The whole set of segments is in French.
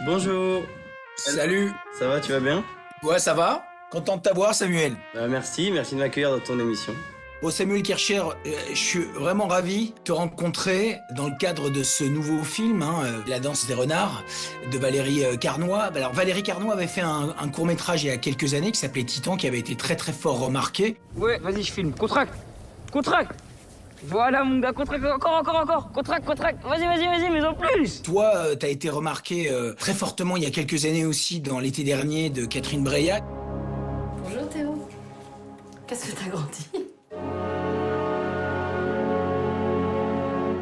Bonjour. Salut. Ça va, tu vas bien? Ouais, ça va? Content de t'avoir, Samuel. Merci de m'accueillir dans ton émission. Bon, Samuel Kircher, je suis vraiment ravi de te rencontrer dans le cadre de ce nouveau film, La danse des renards, de Valérie Carnoy. Alors, Valérie Carnoy avait fait un court-métrage il y a quelques années qui s'appelait Titan, qui avait été très très fort remarqué. Ouais, vas-y, je filme. Contracte. Contracte. Voilà, mon gars, contracte. Encore. Contracte. Vas-y, mais en plus. Toi, t'as été remarqué très fortement il y a quelques années aussi dans L'été dernier de Catherine Breillat. Bonjour Théo. Qu'est-ce que t'as grandi?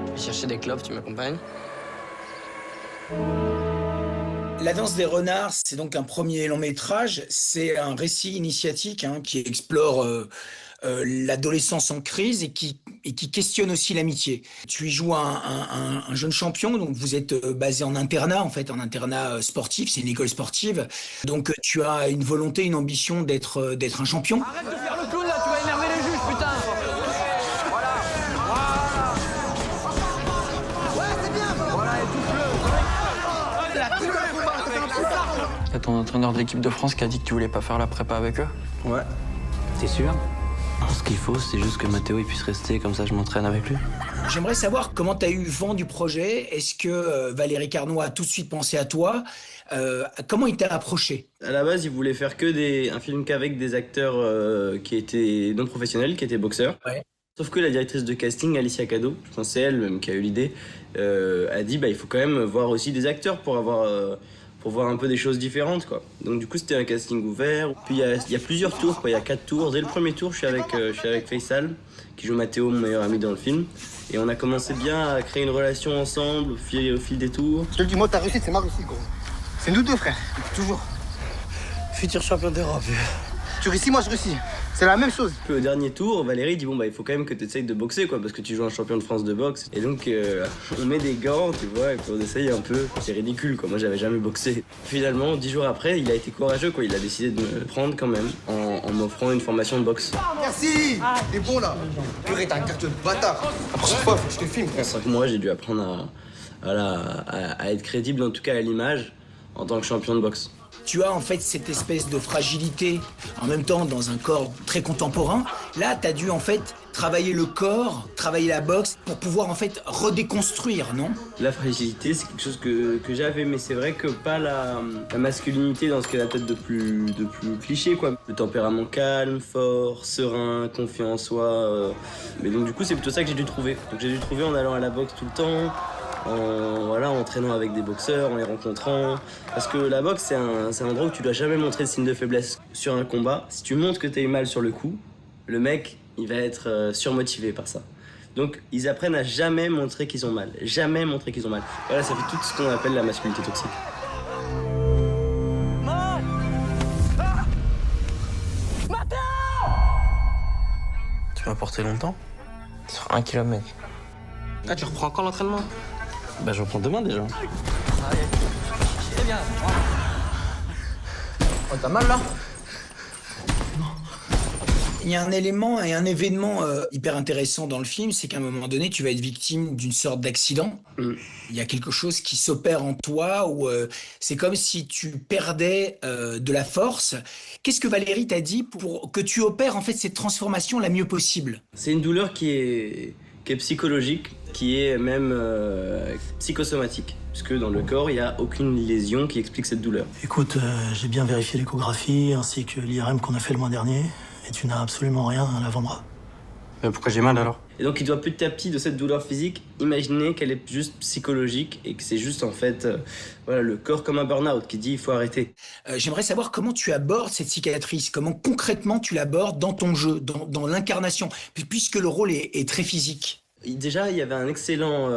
Je vais chercher des clopes, tu m'accompagnes? La danse des renards, c'est donc un premier long métrage. C'est un récit initiatique qui explore l'adolescence en crise et qui questionne aussi l'amitié. Tu y joues un jeune champion, donc vous êtes basé en internat, en fait, en internat sportif, c'est une école sportive. Donc tu as une volonté, une ambition d'être un champion. Arrête de faire le clown là, tu vas énerver les juges, putain. T'as ton entraîneur de l'équipe de France qui a dit que tu voulais pas faire la prépa avec eux? Ouais. T'es sûr? Ce qu'il faut, c'est juste que Mathéo il puisse rester, comme ça je m'entraîne avec lui. J'aimerais savoir comment tu as eu vent du projet. Est-ce que Valérie Carnoy a tout de suite pensé à toi? Comment il t'a approché? À la base, il voulait faire un film qu'avec des acteurs qui étaient non professionnels, qui étaient boxeurs. Ouais. Sauf que la directrice de casting, Alicia Cado, je pense que c'est elle même qui a eu l'idée, a dit il faut quand même voir aussi des acteurs pour voir un peu des choses différentes, quoi. Donc du coup, c'était un casting ouvert. Puis il y a plusieurs tours, quoi. Il y a 4 tours. Dès le premier tour, je suis avec Faisal, qui joue Mathéo, mon meilleur ami dans le film. Et on a commencé bien à créer une relation ensemble au fil des tours. Je te le dis, moi, ta réussite, c'est ma réussite, gros. C'est nous deux, frère. Toujours. Futur champion d'Europe. Tu réussis, moi, je réussis. C'est la même chose. Puis au dernier tour, Valérie dit il faut quand même que tu essayes de boxer, quoi, parce que tu joues un champion de France de boxe. Et donc on met des gants, tu vois, et puis on essaye un peu. C'est ridicule, quoi. Moi j'avais jamais boxé. Finalement, 10 jours après, il a été courageux, quoi. Il a décidé de me prendre quand même en m'offrant une formation de boxe. Merci. T'es bon, là. Purée, t'as un carton de bâtard. La prochaine fois, faut que je te filme, frère. 5 mois, j'ai dû apprendre à être crédible, en tout cas à l'image, en tant que champion de boxe. Tu as en fait cette espèce de fragilité en même temps dans un corps très contemporain. Là, tu as dû en fait travailler le corps, travailler la boxe pour pouvoir en fait redéconstruire, non? La fragilité, c'est quelque chose que j'avais, mais c'est vrai que pas la masculinité dans ce qu'elle a peut-être de plus cliché, quoi. Le tempérament calme, fort, serein, confiant en soi. Mais donc du coup, c'est plutôt ça que j'ai dû trouver. Donc j'ai dû trouver en allant à la boxe tout le temps. En entraînant avec des boxeurs, en les rencontrant. Parce que la boxe, c'est un endroit où tu dois jamais montrer de signe de faiblesse sur un combat. Si tu montres que t'as eu mal sur le coup, le mec, il va être surmotivé par ça. Donc, ils apprennent à jamais montrer qu'ils ont mal. Jamais montrer qu'ils ont mal. Voilà, ça fait tout ce qu'on appelle la masculinité toxique. Tu vas porter longtemps? Sur 1 kilomètre. Ah, tu reprends quand l'entraînement? Bah, je reprends demain déjà. Oh, t'as mal là? Il y a un élément et un événement hyper intéressant dans le film, c'est qu'à un moment donné, tu vas être victime d'une sorte d'accident. Il y a quelque chose qui s'opère en toi où c'est comme si tu perdais de la force. Qu'est-ce que Valérie t'a dit pour que tu opères en fait cette transformation la mieux possible? C'est une douleur qui est psychologique, qui est même psychosomatique. Puisque dans le corps, il n'y a aucune lésion qui explique cette douleur. Écoute, j'ai bien vérifié l'échographie ainsi que l'IRM qu'on a fait le mois dernier. Et tu n'as absolument rien à l'avant-bras. Mais pourquoi j'ai mal alors? Et donc il doit petit à petit de cette douleur physique imaginer qu'elle est juste psychologique et que c'est juste en fait le corps comme un burn-out qui dit il faut arrêter. J'aimerais savoir comment tu abordes cette cicatrice, comment concrètement tu l'abordes dans ton jeu, dans l'incarnation, puisque le rôle est très physique. Déjà, il y avait un excellent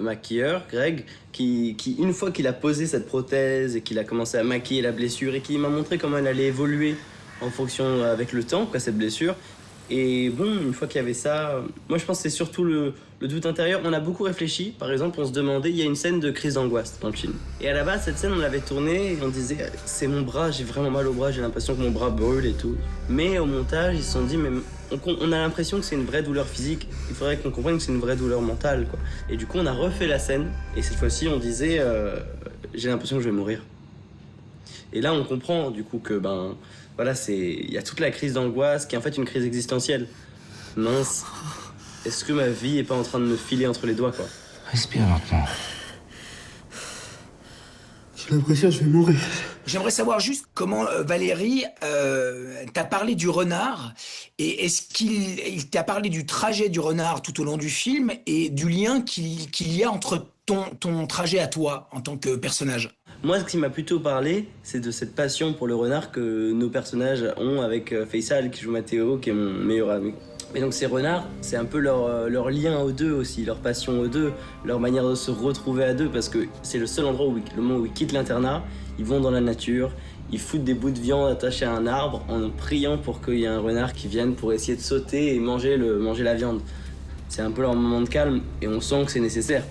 maquilleur, Greg, qui, une fois qu'il a posé cette prothèse et qu'il a commencé à maquiller la blessure et qui m'a montré comment elle allait évoluer en fonction avec le temps, quoi, cette blessure. Et bon, une fois qu'il y avait ça, moi je pense que c'est surtout le doute intérieur. On a beaucoup réfléchi, par exemple, on se demandait, il y a une scène de crise d'angoisse dans le film. Et à la base, cette scène, on l'avait tournée et on disait, c'est mon bras, j'ai vraiment mal au bras, j'ai l'impression que mon bras brûle et tout. Mais au montage, ils se sont dit, mais on a l'impression que c'est une vraie douleur physique, il faudrait qu'on comprenne que c'est une vraie douleur mentale, quoi. Et du coup, on a refait la scène, et cette fois-ci, on disait, j'ai l'impression que je vais mourir. Et là, on comprend du coup que voilà, il y a toute la crise d'angoisse qui est en fait une crise existentielle. Mince, est-ce que ma vie est pas en train de me filer entre les doigts, quoi? Respire lentement. J'ai l'impression que je vais mourir. J'aimerais savoir juste comment Valérie t'a parlé du renard et est-ce qu'il t'a parlé du trajet du renard tout au long du film et du lien qu'il y a entre ton trajet à toi en tant que personnage. Moi, ce qui m'a plutôt parlé, c'est de cette passion pour le renard que nos personnages ont avec Faisal, qui joue Mathéo, qui est mon meilleur ami. Et donc ces renards, c'est un peu leur lien aux deux aussi, leur passion aux deux, leur manière de se retrouver à deux, parce que c'est le seul endroit où, le moment où ils quittent l'internat, ils vont dans la nature, ils foutent des bouts de viande attachés à un arbre en priant pour qu'il y ait un renard qui vienne pour essayer de sauter et manger la viande. C'est un peu leur moment de calme et on sent que c'est nécessaire.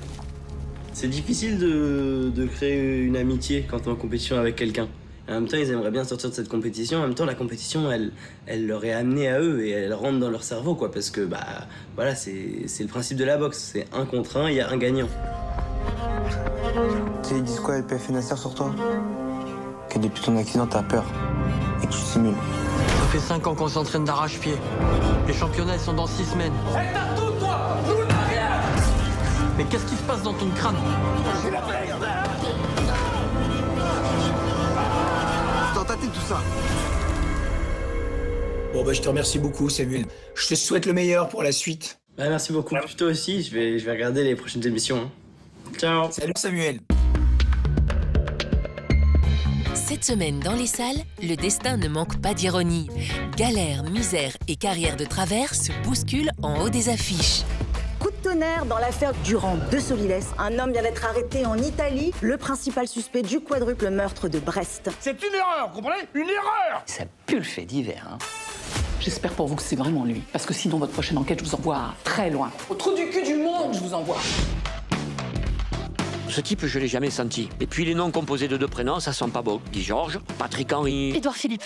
C'est difficile de créer une amitié quand on est en compétition avec quelqu'un. En même temps, ils aimeraient bien sortir de cette compétition. En même temps, la compétition, elle leur est amenée à eux et elle rentre dans leur cerveau, quoi. Parce que, voilà, c'est le principe de la boxe. C'est 1 contre 1, il y a un gagnant. Tu sais, ils disent quoi, LPF et Nasser, sur toi? Que depuis ton accident, t'as peur. Et que tu simules. Ça fait 5 ans qu'on s'entraîne d'arrache-pied. Les championnats, ils sont dans 6 semaines. Elle t'a tout, toi! Nous, on n'a rien! Mais qu'est-ce qui se passe dans ton crâne? C'est dans ta tête, tout ça. Bon, je te remercie beaucoup, Samuel. Je te souhaite le meilleur pour la suite. Merci beaucoup. Toi aussi, je vais regarder les prochaines émissions. Hein. Ciao. Salut, Samuel. Cette semaine dans les salles, le destin ne manque pas d'ironie. Galère, misère et carrière de travers se bousculent en haut des affiches. Coup de tonnerre dans l'affaire Durand de Soliles. Un homme vient d'être arrêté en Italie, le principal suspect du quadruple meurtre de Brest. C'est une erreur, vous comprenez? Une erreur! Ça pue le fait divers, hein. J'espère pour vous que c'est vraiment lui. Parce que sinon, votre prochaine enquête, je vous envoie très loin. Au trou du cul du monde, je vous envoie. Ce type, je l'ai jamais senti. Et puis les noms composés de 2 prénoms, ça sent pas bon. Guy Georges, Patrick Henry... Édouard Philippe.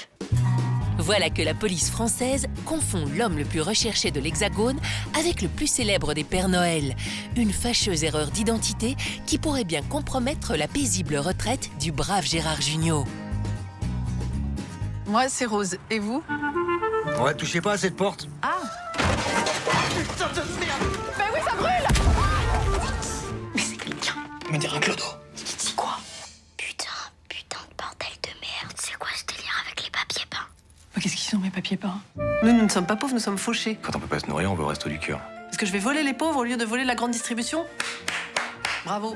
Voilà que la police française confond l'homme le plus recherché de l'Hexagone avec le plus célèbre des Pères Noël. Une fâcheuse erreur d'identité qui pourrait bien compromettre la paisible retraite du brave Gérard Jugnot. Moi, c'est Rose. Et vous? Ouais, touchez pas à cette porte. Ah! Putain de merde! Mais oui, ça brûle! Mais c'est quelqu'un. Me dire un clodo. C'est quoi? Putain de bordel de merde. C'est quoi ce délire avec les papiers peints? Qu'est-ce qu'ils sont, mes papiers peints? Nous ne sommes pas pauvres, nous sommes fauchés. Quand on peut pas se nourrir, on veut au resto du cœur. Est-ce que je vais voler les pauvres au lieu de voler la grande distribution? Bravo.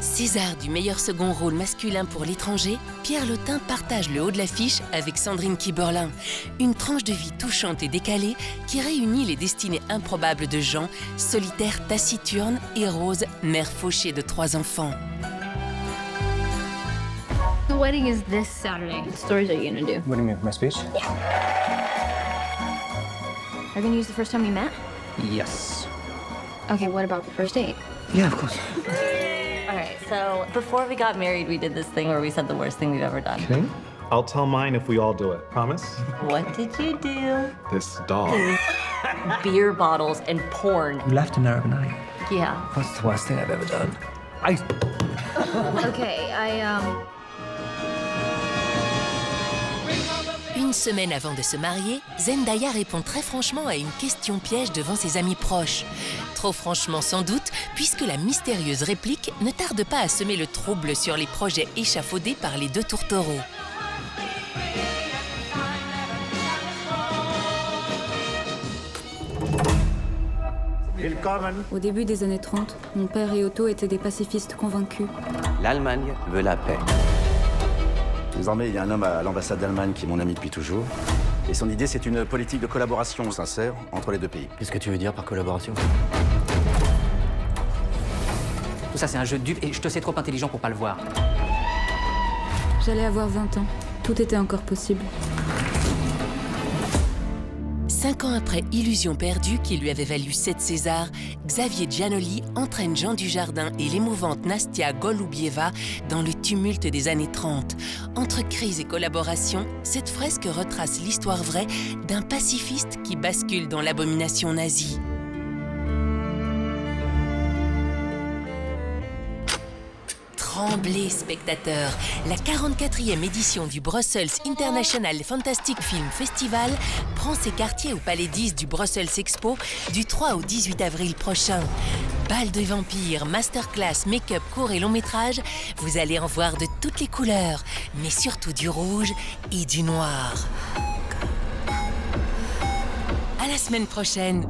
César du meilleur second rôle masculin pour l'étranger, Pierre Lotin partage le haut de l'affiche avec Sandrine Kiberlin. Une tranche de vie touchante et décalée qui réunit les destinées improbables de Jean, solitaire taciturne, et Rose, mère fauchée de 3 enfants. The wedding is this Saturday. What stories are you gonna do? What do you mean, my speech? Yeah. Are you gonna use the first time we met? Yes. Okay, what about the first date? Yeah, of course. All right, so before we got married, we did this thing where we said the worst thing we've ever done. Okay. I'll tell mine if we all do it. Promise? What did you do? This dog. Beer bottles and porn. You left an Arab night. Yeah. What's the worst thing I've ever done? Okay, Une semaine avant de se marier, Zendaya répond très franchement à une question piège devant ses amis proches. Trop franchement sans doute, puisque la mystérieuse réplique ne tarde pas à semer le trouble sur les projets échafaudés par les 2 tourtereaux. Au début des années 30, mon père et Otto étaient des pacifistes convaincus. L'Allemagne veut la paix. Désormais, il y a un homme à l'ambassade d'Allemagne qui est mon ami depuis toujours. Et son idée, c'est une politique de collaboration sincère entre les 2 pays. Qu'est-ce que tu veux dire par collaboration? Tout ça, c'est un jeu de dupes et je te sais trop intelligent pour pas le voir. J'allais avoir 20 ans. Tout était encore possible. 5 ans après Illusion perdue, qui lui avait valu 7 Césars, Xavier Giannoli entraîne Jean Dujardin et l'émouvante Nastia Golubieva dans le tumulte des années 30. Entre crise et collaboration, cette fresque retrace l'histoire vraie d'un pacifiste qui bascule dans l'abomination nazie. Tremblez, spectateurs. La 44e édition du Brussels International Fantastic Film Festival prend ses quartiers au Palais 10 du Brussels Expo du 3 au 18 avril prochain. Bal de vampires, masterclass, make-up, court et long métrage, vous allez en voir de toutes les couleurs, mais surtout du rouge et du noir. À la semaine prochaine.